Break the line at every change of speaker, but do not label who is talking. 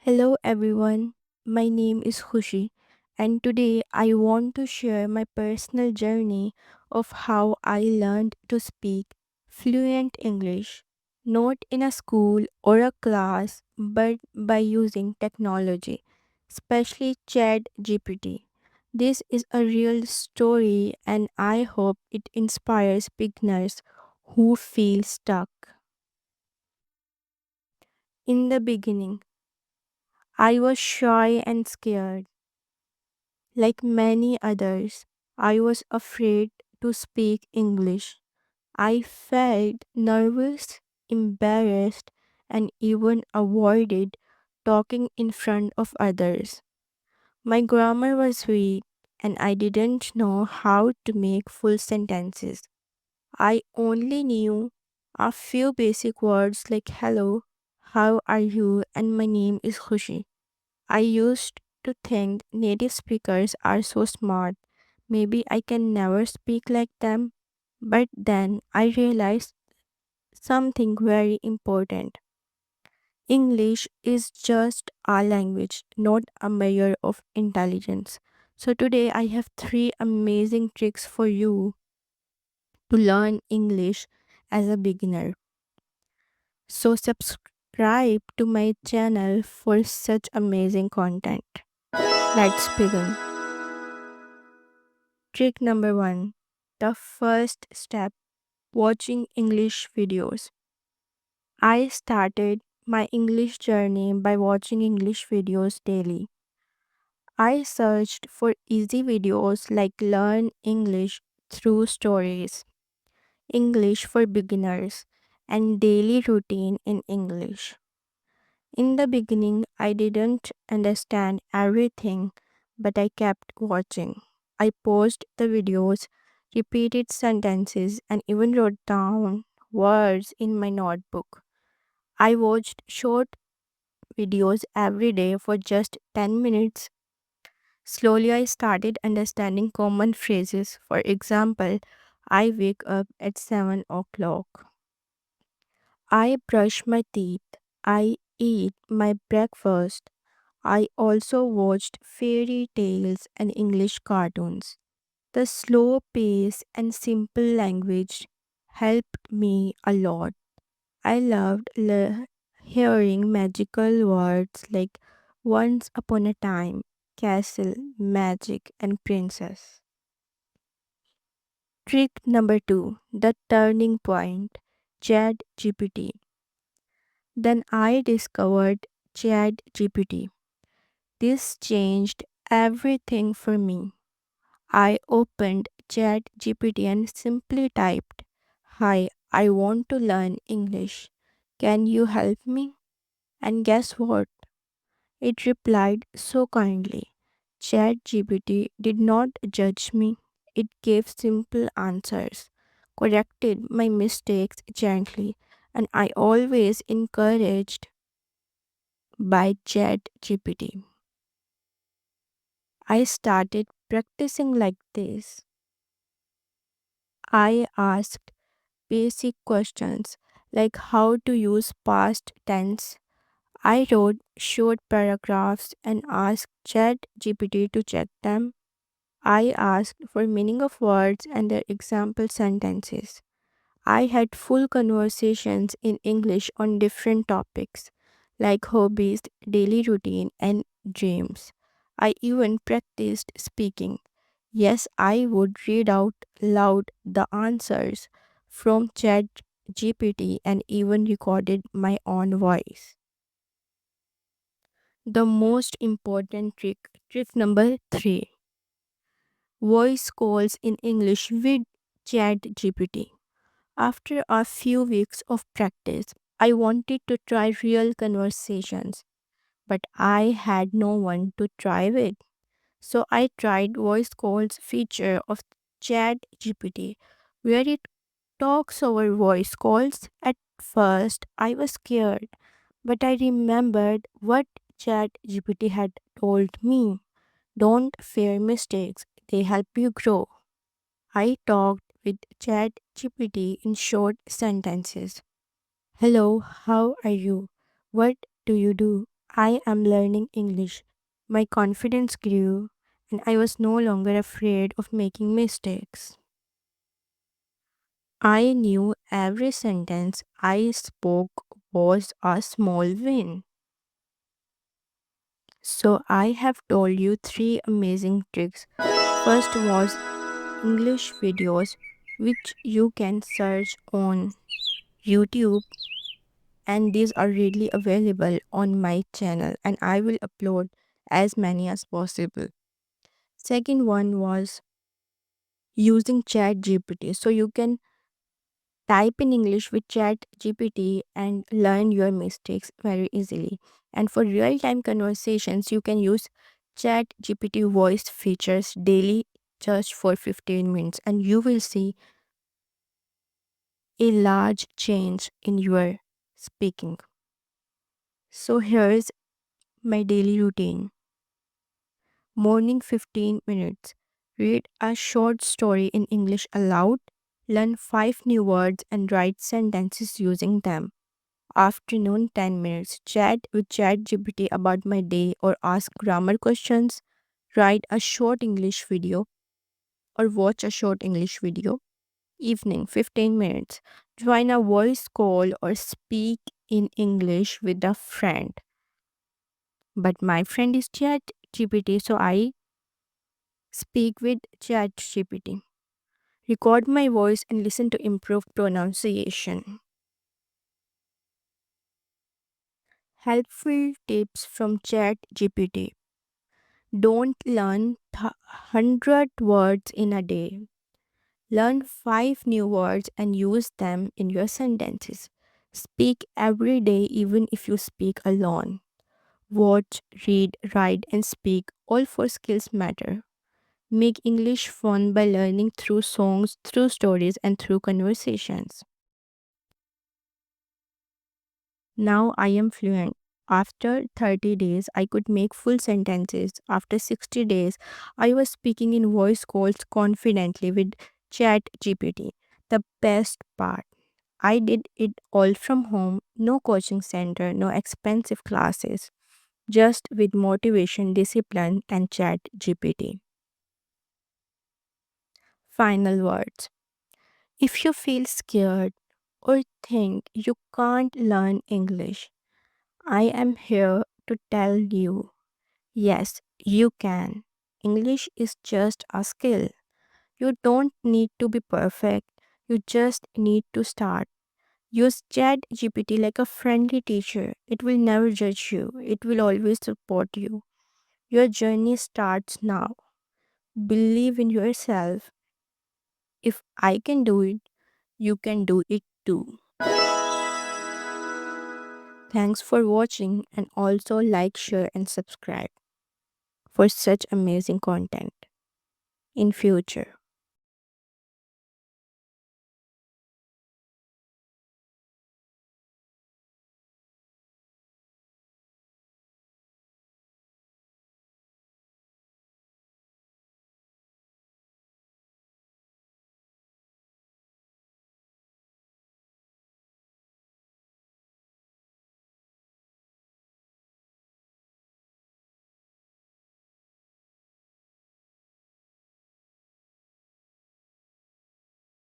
Hello everyone, my name is Khushi, and today I want to share my personal journey of how I learned to speak fluent English, not in a school or a class, but by using technology, especially ChatGPT. This is a real story, and I hope it inspires beginners who feel stuck. In the beginning, I was shy and scared. Like many others, I was afraid to speak English. I felt nervous, embarrassed, and even avoided talking in front of others. My grammar was weak, and I didn't know how to make full sentences. I only knew a few basic words like hello, how are you, and my name is Khushi. I used to think native speakers are so smart. Maybe I can never speak like them. But then I realized something very important. English is just a language, not a measure of intelligence. So today I have three amazing tricks for you to learn English as a beginner. So subscribe to my channel for such amazing content. Let's begin. Trick number one, the first step, watching English videos. I started my English journey by watching English videos daily. I searched for easy videos like Learn English through stories, English for beginners, and daily routine in English. In the beginning, I didn't understand everything, but I kept watching. I paused the videos, repeated sentences, and even wrote down words in my notebook. I watched short videos every day for just 10 minutes. Slowly, I started understanding common phrases. For example, I wake up at 7 o'clock. I brush my teeth. I eat my breakfast. I also watched fairy tales and English cartoons. The slow pace and simple language helped me a lot. I loved hearing magical words like once upon a time, castle, magic, and princess. Trick number two, the turning point, Chat GPT. Then I discovered Chat GPT. This changed everything for me. I opened ChatGPT and simply typed, "Hi, I want to learn English. Can you help me?" And guess what? It replied so kindly. ChatGPT did not judge me. It gave simple answers, corrected my mistakes gently, and I always encouraged by ChatGPT. I started practicing like this. I asked basic questions like how to use past tense. I wrote short paragraphs and asked ChatGPT to check them. I asked for meaning of words and their example sentences. I had full conversations in English on different topics like hobbies, daily routine, and dreams. I even practiced speaking. Yes, I would read out loud the answers from Chat GPT and even recorded my own voice. The most important trick number three, voice calls in English with Chat GPT. After a few weeks of practice, I wanted to try real conversations, but I had no one to try with. So I tried voice calls feature of Chat GPT where it talks over voice calls. At first I was scared, but I remembered what Chat GPT had told me. Don't fear mistakes, they help you grow. I talked with Chat GPT in short sentences. Hello, how are you? What do you do? I am learning English. My confidence grew, and I was no longer afraid of making mistakes. I knew every sentence I spoke was a small win. So, I have told you three amazing tricks. First was English videos, which you can search on YouTube, and these are readily available on my channel, and I will upload as many as possible. Second one was using ChatGPT. So you can type in English with ChatGPT and learn your mistakes very easily. And for real time conversations, you can use ChatGPT voice features daily just for 15 minutes, and you will see a large change in your speaking. So here's my daily routine. Morning 15 minutes. Read a short story in English aloud. Learn 5 new words and write sentences using them. Afternoon 10 minutes. Chat with ChatGPT about my day or ask grammar questions. Write a short English video or watch a short English video. Evening 15 minutes. Join a voice call or speak in English with a friend. But my friend is ChatGPT, so I speak with ChatGPT. Record my voice and listen to improve pronunciation. Helpful tips from ChatGPT. Don't learn 100 words in a day. Learn 5 new words and use them in your sentences. Speak every day, even if you speak alone. Watch, read, write, and speak. All four skills matter. Make English fun by learning through songs, through stories, and through conversations. Now I am fluent. After 30 days, I could make full sentences. After 60 days, I was speaking in voice calls confidently with ChatGPT. The best part, I did it all from home, no coaching center, no expensive classes, just with motivation, discipline, and ChatGPT. Final words. If you feel scared or think you can't learn English, I am here to tell you yes, you can. English is just a skill. You don't need to be perfect, you just need to start. Use ChatGPT like a friendly teacher. It will never judge you, it will always support you. Your journey starts now. Believe in yourself. If I can do it, you can do it too. Thanks for watching, and also like, share, and subscribe for such amazing content in future.